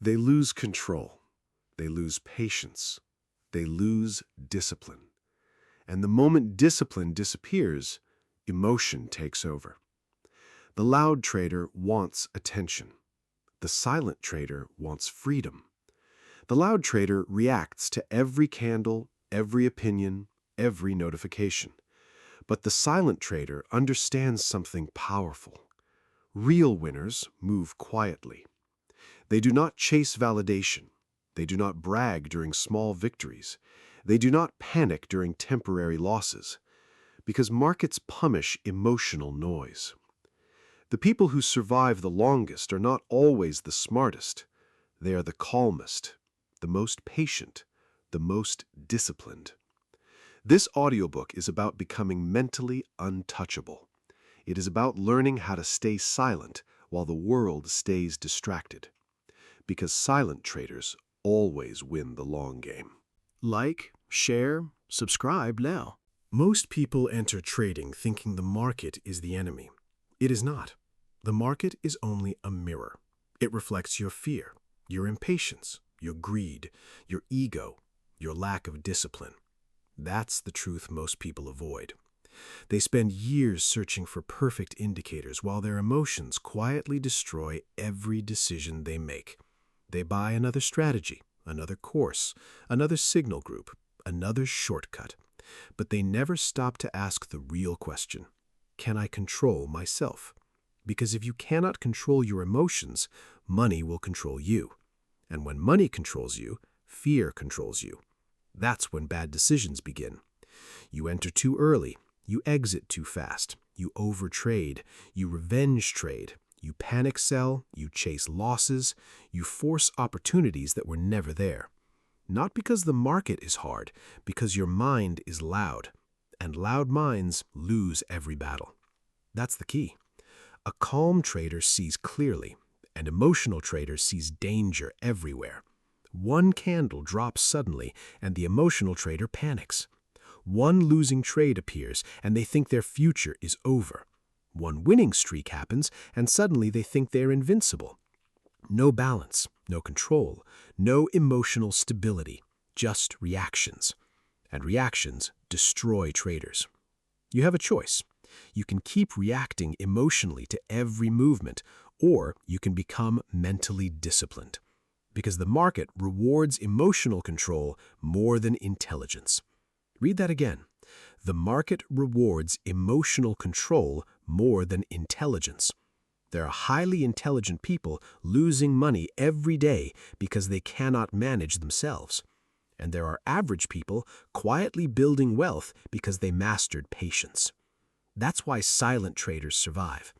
They lose control. They lose patience. They lose discipline. And the moment discipline disappears, emotion takes over. The loud trader wants attention. The silent trader wants freedom. The loud trader reacts to every candle, every opinion, every notification. But the silent trader understands something powerful. Real winners move quietly. They do not chase validation. They do not brag during small victories. They do not panic during temporary losses, because markets punish emotional noise. The people who survive the longest are not always the smartest. They are the calmest, the most patient, the most disciplined. This audiobook is about becoming mentally untouchable. It is about learning how to stay silent while the world stays distracted. Because silent traders always win the long game. Like, share, subscribe now. Most people enter trading thinking the market is the enemy. It is not. The market is only a mirror. It reflects your fear, your impatience, your greed, your ego, your lack of discipline. That's the truth most people avoid. They spend years searching for perfect indicators while their emotions quietly destroy every decision they make. They buy another strategy, another course, another signal group, another shortcut. But they never stop to ask the real question: can I control myself? Because if you cannot control your emotions, money will control you. And when money controls you, fear controls you. That's when bad decisions begin. You enter too early. You exit too fast. You overtrade. You revenge trade. You panic sell. You chase losses. You force opportunities that were never there. Not because the market is hard, because your mind is loud. And loud minds lose every battle. That's the key. A calm trader sees clearly. An emotional trader sees danger everywhere. One candle drops suddenly, and the emotional trader panics. One losing trade appears, and they think their future is over. One winning streak happens, and suddenly they think they're invincible. No balance, no control, no emotional stability, just reactions. And reactions destroy traders. You have a choice. You can keep reacting emotionally to every movement, or you can become mentally disciplined. Because the market rewards emotional control more than intelligence. Read that again. The market rewards emotional control more than intelligence. There are highly intelligent people losing money every day because they cannot manage themselves. And there are average people quietly building wealth because they mastered patience. That's why silent traders survive.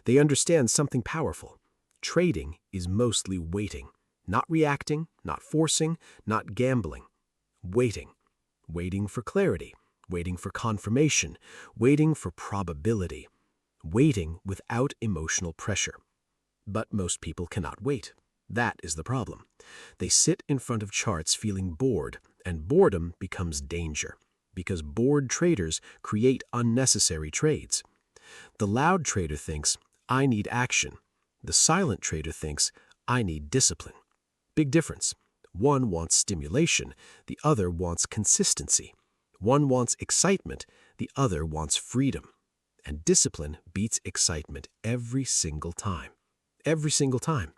They understand something powerful. Trading is mostly waiting. Not reacting, not forcing, not gambling. Waiting. Waiting for clarity. Waiting for confirmation. Waiting for probability. Waiting without emotional pressure. But most people cannot wait. That is the problem. They sit in front of charts feeling bored, and boredom becomes danger. Because bored traders create unnecessary trades. The loud trader thinks, I need action. The silent trader thinks, I need discipline. Big difference. One wants stimulation, the other wants consistency. One wants excitement, the other wants freedom. And discipline beats excitement every single time. Every single time.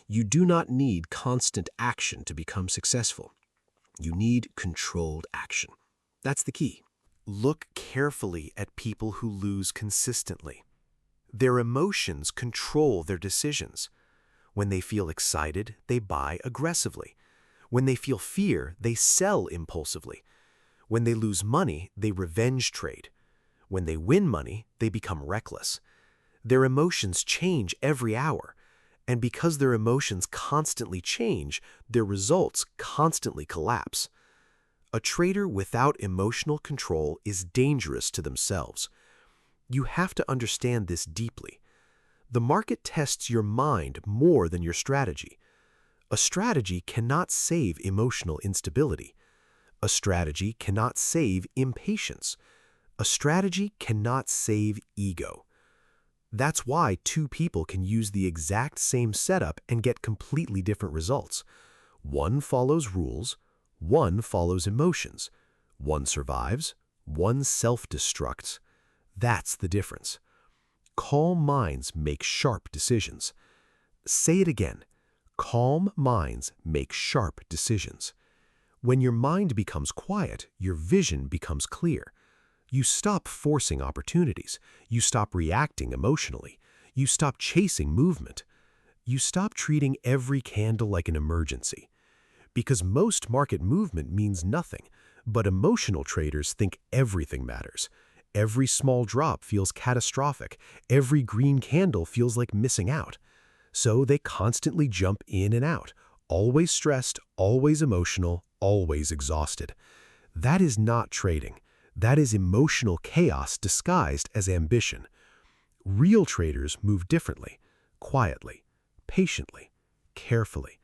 You do not need constant action to become successful. You need controlled action. That's the key. Look carefully at people who lose consistently. Their emotions control their decisions. When they feel excited, they buy aggressively. When they feel fear, they sell impulsively. When they lose money, they revenge trade. When they win money, they become reckless. Their emotions change every hour. And because their emotions constantly change, their results constantly collapse. A trader without emotional control is dangerous to themselves. You have to understand this deeply. The market tests your mind more than your strategy. A strategy cannot save emotional instability. A strategy cannot save impatience. A strategy cannot save ego. That's why two people can use the exact same setup and get completely different results. One follows rules, one follows emotions. One survives, one self-destructs. That's the difference. Calm minds make sharp decisions. Say it again. Calm minds make sharp decisions. When your mind becomes quiet, your vision becomes clear. You stop forcing opportunities. You stop reacting emotionally. You stop chasing movement. You stop treating every candle like an emergency. Because most market movement means nothing, but emotional traders think everything matters. Every small drop feels catastrophic. Every green candle feels like missing out. So they constantly jump in and out, always stressed, always emotional, always exhausted. That is not trading. That is emotional chaos disguised as ambition. Real traders move differently, quietly, patiently, carefully.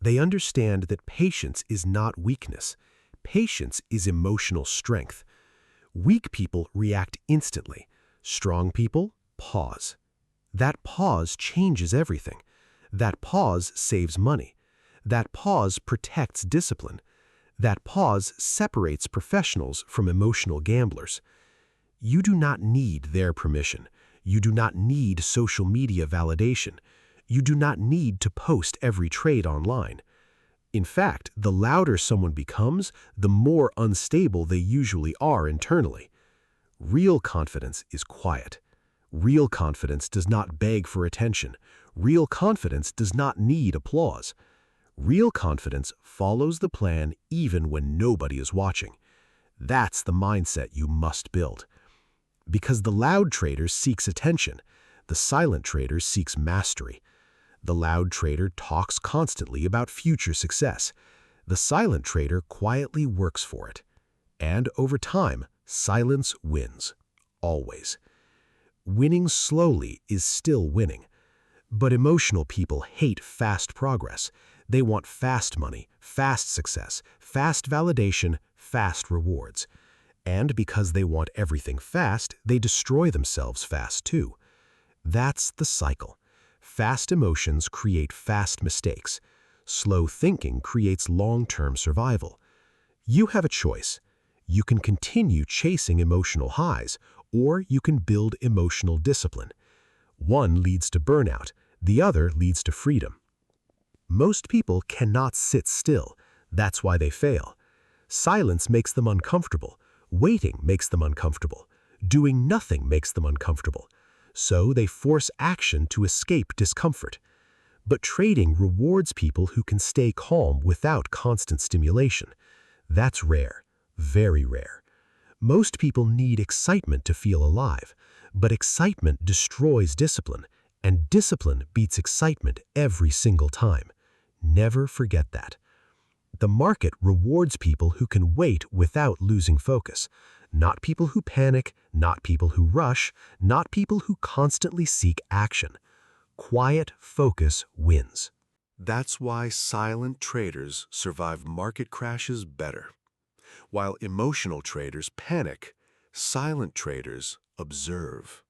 They understand that patience is not weakness. Patience is emotional strength. Weak people react instantly. Strong people pause. That pause changes everything. That pause saves money. That pause protects discipline. That pause separates professionals from emotional gamblers. You do not need their permission. You do not need social media validation. You do not need to post every trade online. In fact, the louder someone becomes, the more unstable they usually are internally. Real confidence is quiet. Real confidence does not beg for attention. Real confidence does not need applause. Real confidence follows the plan even when nobody is watching. That's the mindset you must build. Because the loud trader seeks attention, the silent trader seeks mastery. The loud trader talks constantly about future success. The silent trader quietly works for it. And over time, silence wins. Always. Winning slowly is still winning. But emotional people hate fast progress. They want fast money, fast success, fast validation, fast rewards. And because they want everything fast, they destroy themselves fast too. That's the cycle. Fast emotions create fast mistakes. Slow thinking creates long-term survival. You have a choice. You can continue chasing emotional highs, or you can build emotional discipline. One leads to burnout, the other leads to freedom. Most people cannot sit still. That's why they fail. Silence makes them uncomfortable. Waiting makes them uncomfortable. Doing nothing makes them uncomfortable. So they force action to escape discomfort. But trading rewards people who can stay calm without constant stimulation. That's rare, very rare. Most people need excitement to feel alive, but excitement destroys discipline, and discipline beats excitement every single time. Never forget that. The market rewards people who can wait without losing focus. Not people who panic, not people who rush, not people who constantly seek action. Quiet focus wins. That's why silent traders survive market crashes better. While emotional traders panic, silent traders observe.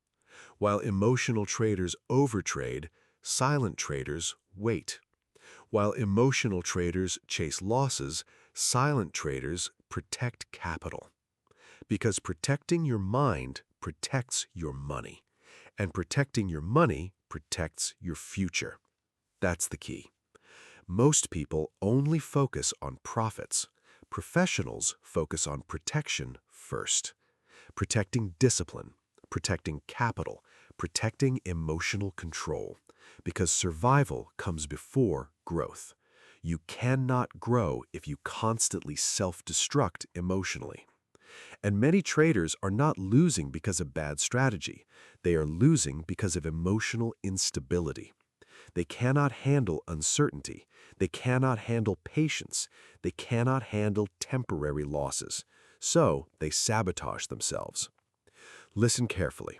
While emotional traders overtrade, silent traders wait. While emotional traders chase losses, silent traders protect capital. Because protecting your mind protects your money, and protecting your money protects your future. That's the key. Most people only focus on profits. Professionals focus on protection first. Protecting discipline, protecting capital, protecting emotional control. Because survival comes before growth. You cannot grow if you constantly self-destruct emotionally. And many traders are not losing because of bad strategy. They are losing because of emotional instability. They cannot handle uncertainty. They cannot handle patience. They cannot handle temporary losses. So they sabotage themselves. Listen carefully.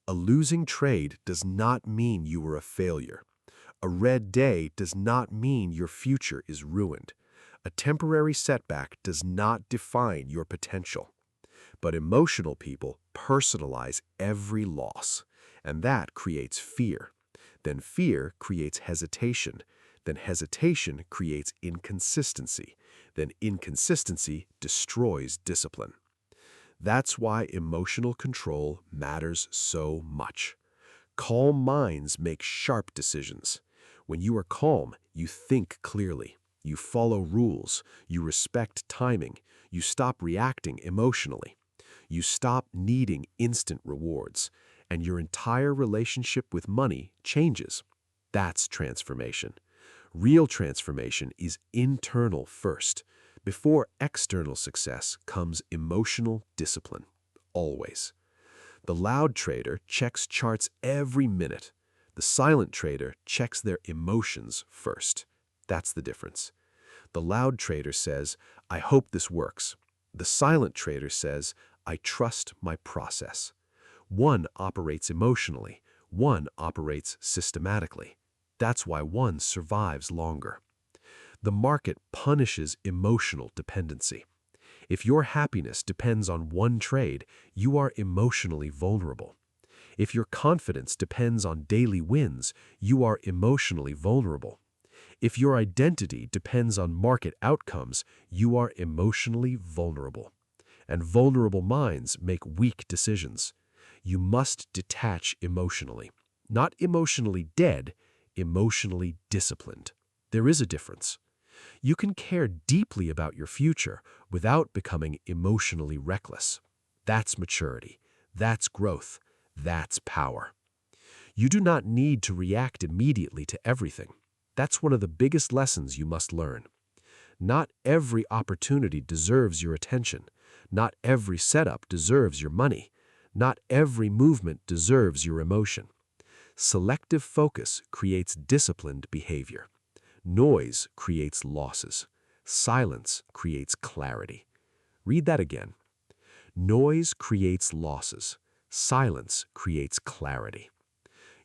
A losing trade does not mean you were a failure. A red day does not mean your future is ruined. A temporary setback does not define your potential. But emotional people personalize every loss. And that creates fear. Then fear creates hesitation. Then hesitation creates inconsistency. Then inconsistency destroys discipline. That's why emotional control matters so much. Calm minds make sharp decisions. When you are calm, you think clearly. You follow rules. You respect timing. You stop reacting emotionally. You stop needing instant rewards. And your entire relationship with money changes. That's transformation. Real transformation is internal first. Before external success comes emotional discipline. Always. The loud trader checks charts every minute. The silent trader checks their emotions first. That's the difference. The loud trader says, I hope this works. The silent trader says, I trust my process. One operates emotionally. One operates systematically. That's why one survives longer. The market punishes emotional dependency. If your happiness depends on one trade, you are emotionally vulnerable. If your confidence depends on daily wins, you are emotionally vulnerable. If your identity depends on market outcomes, you are emotionally vulnerable. And vulnerable minds make weak decisions. You must detach emotionally. Not emotionally dead, emotionally disciplined. There is a difference. You can care deeply about your future without becoming emotionally reckless. That's maturity. That's growth. That's power. You do not need to react immediately to everything. That's one of the biggest lessons you must learn. Not every opportunity deserves your attention. Not every setup deserves your money. Not every movement deserves your emotion. Selective focus creates disciplined behavior. Noise creates losses. Silence creates clarity. Read that again. Noise creates losses. Silence creates clarity.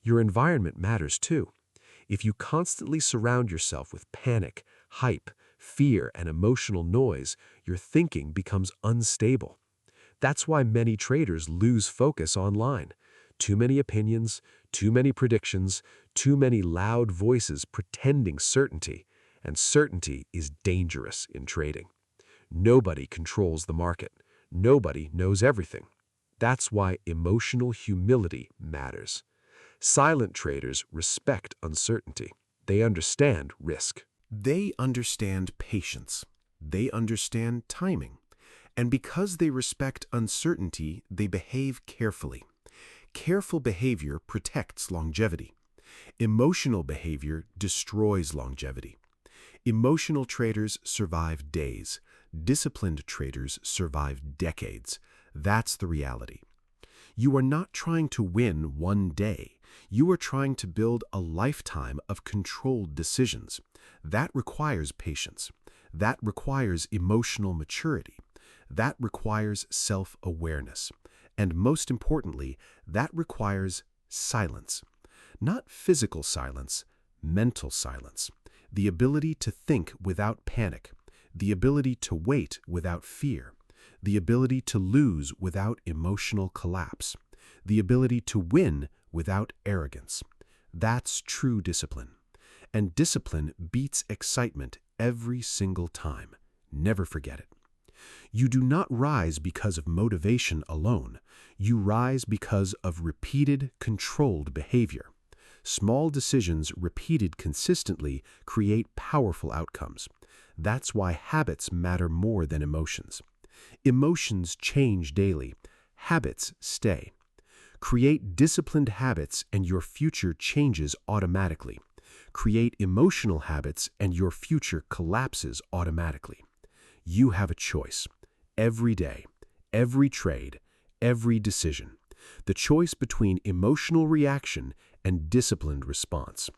Your environment matters too. If you constantly surround yourself with panic, hype, fear, and emotional noise, your thinking becomes unstable. That's why many traders lose focus online. Too many opinions, too many predictions, too many loud voices pretending certainty, and certainty is dangerous in trading. Nobody controls the market. Nobody knows everything. That's why emotional humility matters. Silent traders respect uncertainty. They understand risk. They understand patience. They understand timing. And because they respect uncertainty, they behave carefully. Careful behavior protects longevity. Emotional behavior destroys longevity. Emotional traders survive days. Disciplined traders survive decades. That's the reality. You are not trying to win one day. You are trying to build a lifetime of controlled decisions. That requires patience. That requires emotional maturity. That requires self-awareness. And most importantly, that requires silence. Not physical silence, mental silence. The ability to think without panic. The ability to wait without fear. The ability to lose without emotional collapse. The ability to win without arrogance. That's true discipline. And discipline beats excitement every single time. Never forget it. You do not rise because of motivation alone. You rise because of repeated, controlled behavior. Small decisions repeated consistently create powerful outcomes. That's why habits matter more than emotions. Emotions change daily. Habits stay. Create disciplined habits and your future changes automatically. Create emotional habits and your future collapses automatically. You have a choice. Every day, every trade, every decision. The choice between emotional reaction and disciplined response.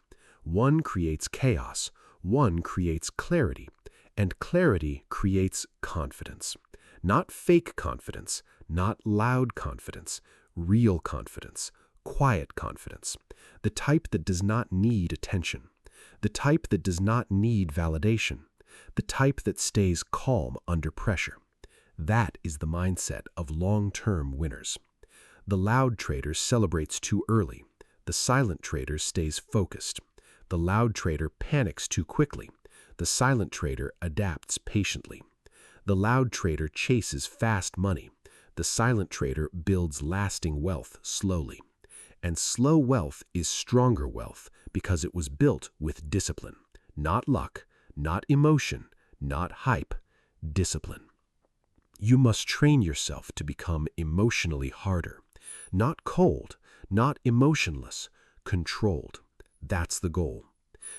One creates chaos. One creates clarity. And clarity creates confidence. Not fake confidence, not loud confidence, real confidence, quiet confidence. The type that does not need attention. The type that does not need validation. The type that stays calm under pressure. That is the mindset of long-term winners. The loud trader celebrates too early. The silent trader stays focused. The loud trader panics too quickly. The silent trader adapts patiently. The loud trader chases fast money. The silent trader builds lasting wealth slowly. And slow wealth is stronger wealth because it was built with discipline. Not luck, not emotion, not hype, discipline. You must train yourself to become emotionally harder. Not cold, not emotionless, controlled. That's the goal.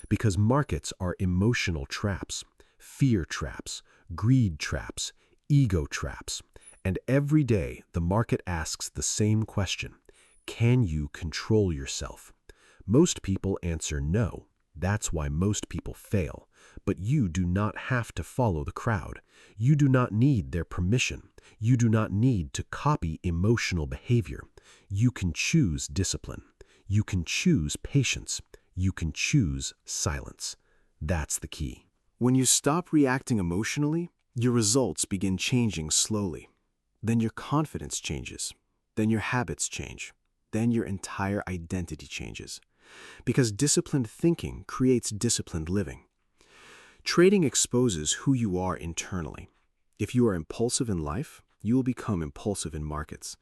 Because markets are emotional traps, fear traps, greed traps, ego traps. And every day the market asks the same question: can you control yourself? Most people answer no. That's why most people fail. But you do not have to follow the crowd. You do not need their permission. You do not need to copy emotional behavior. You can choose discipline. You can choose patience. You can choose silence. That's the key. When you stop reacting emotionally, your results begin changing slowly. Then your confidence changes. Then your habits change. Then your entire identity changes. Because disciplined thinking creates disciplined living. Trading exposes who you are internally. If you are impulsive in life, you will become impulsive in markets.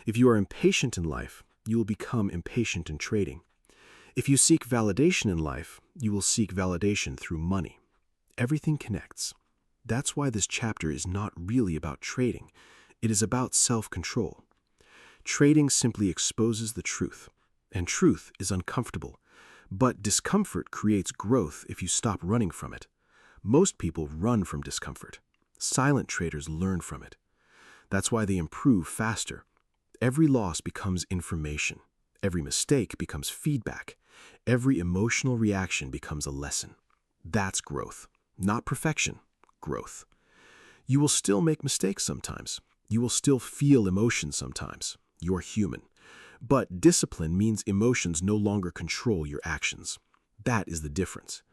If you are impatient in life, you will become impatient in trading. If you seek validation in life, you will seek validation through money. Everything connects. That's why this chapter is not really about trading. It is about self-control. Trading simply exposes the truth, and truth is uncomfortable. But discomfort creates growth if you stop running from it. Most people run from discomfort. Silent traders learn from it. That's why they improve faster. Every loss becomes information. Every mistake becomes feedback. Every emotional reaction becomes a lesson. That's growth, not perfection, growth. You will still make mistakes sometimes. You will still feel emotions sometimes. You're human. But discipline means emotions no longer control your actions. That is the difference.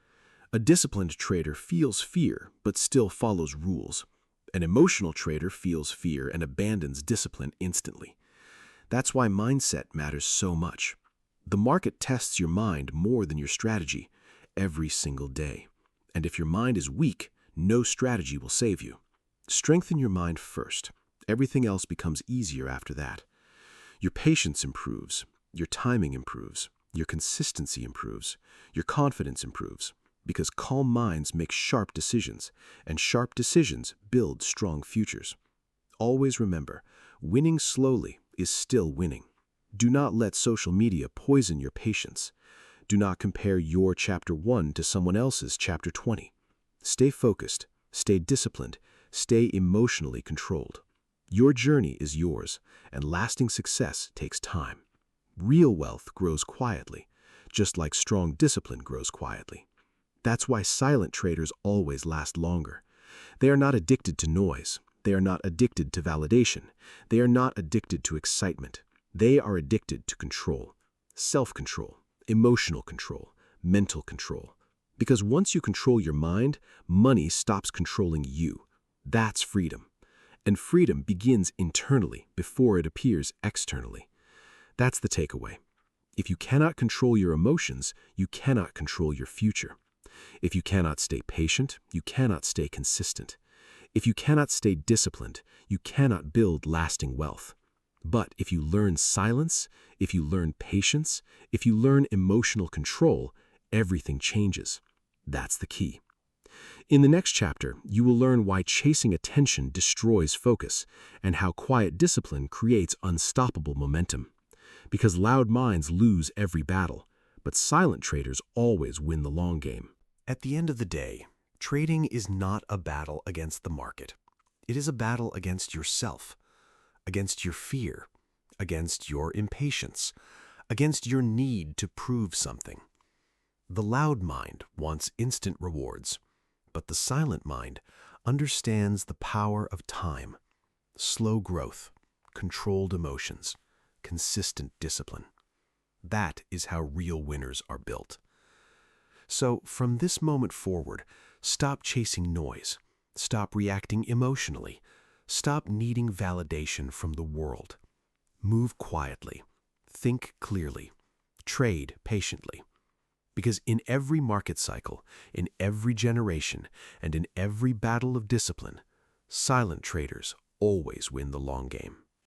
A disciplined trader feels fear, but still follows rules. An emotional trader feels fear and abandons discipline instantly. That's why mindset matters so much. The market tests your mind more than your strategy every single day. And if your mind is weak, no strategy will save you. Strengthen your mind first. Everything else becomes easier after that. Your patience improves. Your timing improves. Your consistency improves. Your confidence improves. Because calm minds make sharp decisions, and sharp decisions build strong futures. Always remember, winning slowly is still winning. Do not let social media poison your patience. Do not compare your chapter 1 to someone else's chapter 20. Stay focused, stay disciplined, stay emotionally controlled. Your journey is yours, and lasting success takes time. Real wealth grows quietly, just like strong discipline grows quietly. That's why silent traders always last longer. They are not addicted to noise. They are not addicted to validation. They are not addicted to excitement. They are addicted to control. Self-control, emotional control, mental control. Because once you control your mind, money stops controlling you. That's freedom. And freedom begins internally before it appears externally. That's the takeaway. If you cannot control your emotions, you cannot control your future. If you cannot stay patient, you cannot stay consistent. If you cannot stay disciplined, you cannot build lasting wealth. But if you learn silence, if you learn patience, if you learn emotional control, everything changes. That's the key. In the next chapter, you will learn why chasing attention destroys focus and how quiet discipline creates unstoppable momentum. Because loud minds lose every battle, but silent traders always win the long game. At the end of the day, trading is not a battle against the market. It is a battle against yourself, against your fear, against your impatience, against your need to prove something. The loud mind wants instant rewards, but the silent mind understands the power of time, slow growth, controlled emotions, consistent discipline. That is how real winners are built. So, from this moment forward, stop chasing noise. Stop reacting emotionally. Stop needing validation from the world. Move quietly. Think clearly. Trade patiently. Because in every market cycle, in every generation, and in every battle of discipline, silent traders always win the long game.